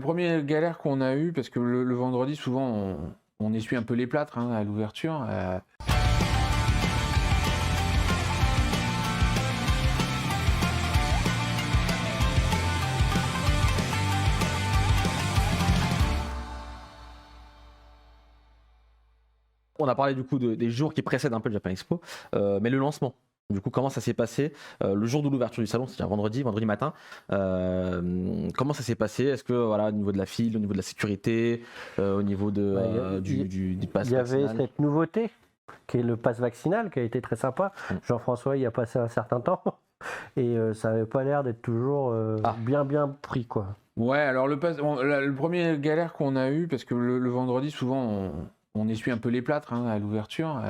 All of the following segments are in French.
Première galère qu'on a eue, parce que le vendredi, souvent, on essuie un peu les plâtres à l'ouverture. On a parlé du coup des jours qui précèdent un peu le Japan Expo, mais le lancement. Du coup, comment ça s'est passé le jour de l'ouverture du salon, c'est-à-dire vendredi matin. Comment ça s'est passé? Est-ce que voilà, au niveau de la file, au niveau de la sécurité, au niveau du pass Il y avait vaccinal. cette nouveauté qui est le pass vaccinal, qui a été très sympa. Jean-François y a passé un certain temps et ça n'avait pas l'air d'être toujours bien pris, quoi. Ouais, alors le premier galère qu'on a eu, parce que le vendredi, souvent, on essuie un peu les plâtres à l'ouverture.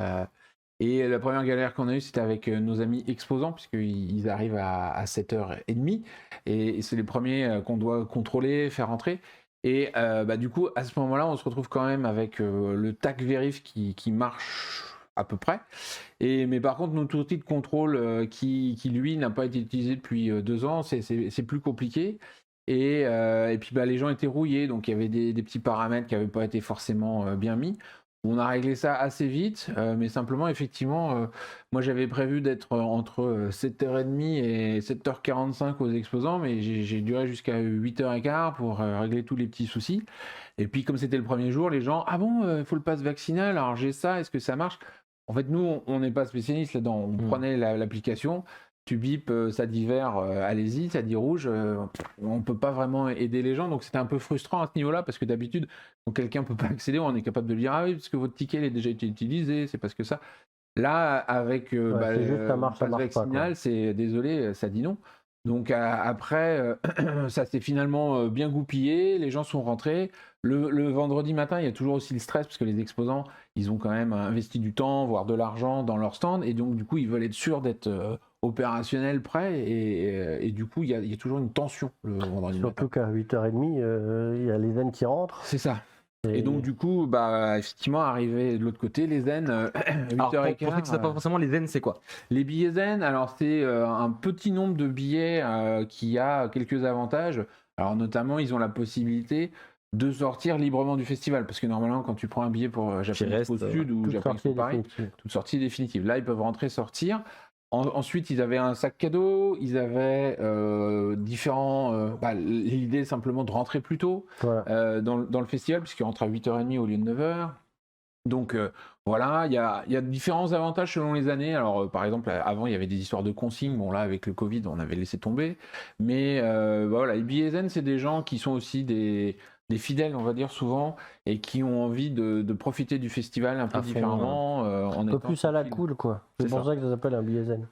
Et la première galère qu'on a eue, c'était avec nos amis exposants, puisqu'ils arrivent à 7h30. Et c'est les premiers qu'on doit contrôler, faire entrer. Et du coup, à ce moment-là, on se retrouve quand même avec le TAC Vérif qui marche à peu près. Mais par contre, notre outil de contrôle qui lui, n'a pas été utilisé depuis 2 ans, c'est plus compliqué. Et puis les gens étaient rouillés, donc il y avait des petits paramètres qui n'avaient pas été forcément bien mis. On a réglé ça assez vite, mais simplement, effectivement, moi j'avais prévu d'être entre 7h30 et 7h45 aux exposants, mais j'ai duré jusqu'à 8h15 pour régler tous les petits soucis. Et puis, comme c'était le premier jour, les gens, ah bon, il faut le pass vaccinal, alors j'ai ça, est-ce que ça marche? En fait, nous, on n'est pas spécialistes là-dedans. On prenait l'application, tu bipes, ça dit vert, allez-y, ça dit rouge, on ne peut pas vraiment aider les gens. Donc c'était un peu frustrant à ce niveau-là, parce que d'habitude, quand quelqu'un ne peut pas accéder, on est capable de lui dire, ah oui, parce que votre ticket il a déjà été utilisé, c'est parce que ça. Là, avec c'est juste ça marche, le pass vaccinal, pas, c'est désolé, ça dit non. Donc après, ça s'est finalement bien goupillé, les gens sont rentrés. Le vendredi matin, il y a toujours aussi le stress, parce que les exposants, ils ont quand même investi du temps, voire de l'argent dans leur stand, et donc du coup, ils veulent être sûrs d'être opérationnels, prêts, et du coup, il y a toujours une tension le vendredi matin. Surtout qu'à 8h30, il y a les zen qui rentrent. C'est ça. Et donc du coup, effectivement, arrivé de l'autre côté, les zen, 8h15. Pour ceux qui ne savent pas forcément, les zen, c'est quoi? Les billets zen, alors c'est un petit nombre de billets qui a quelques avantages. Alors notamment, ils ont la possibilité de sortir librement du festival, parce que normalement, quand tu prends un billet pour Japan Expo Sud ou Japan Expo Paris, toute sortie définitive. Là, ils peuvent rentrer, sortir. Ensuite, ils avaient un sac cadeau, ils avaient différents... l'idée simplement de rentrer plus tôt dans le festival, puisqu'ils rentrent à 8h30 au lieu de 9h. Donc voilà, il y a différents avantages selon les années. Alors par exemple, avant, il y avait des histoires de consignes. Bon là, avec le Covid, on avait laissé tomber. Mais voilà, les billets zen, c'est des gens qui sont aussi des fidèles, on va dire souvent, et qui ont envie de profiter du festival un peu différemment. Un peu plus à la cool, quoi. C'est pour ça que ça s'appelle un billet zen.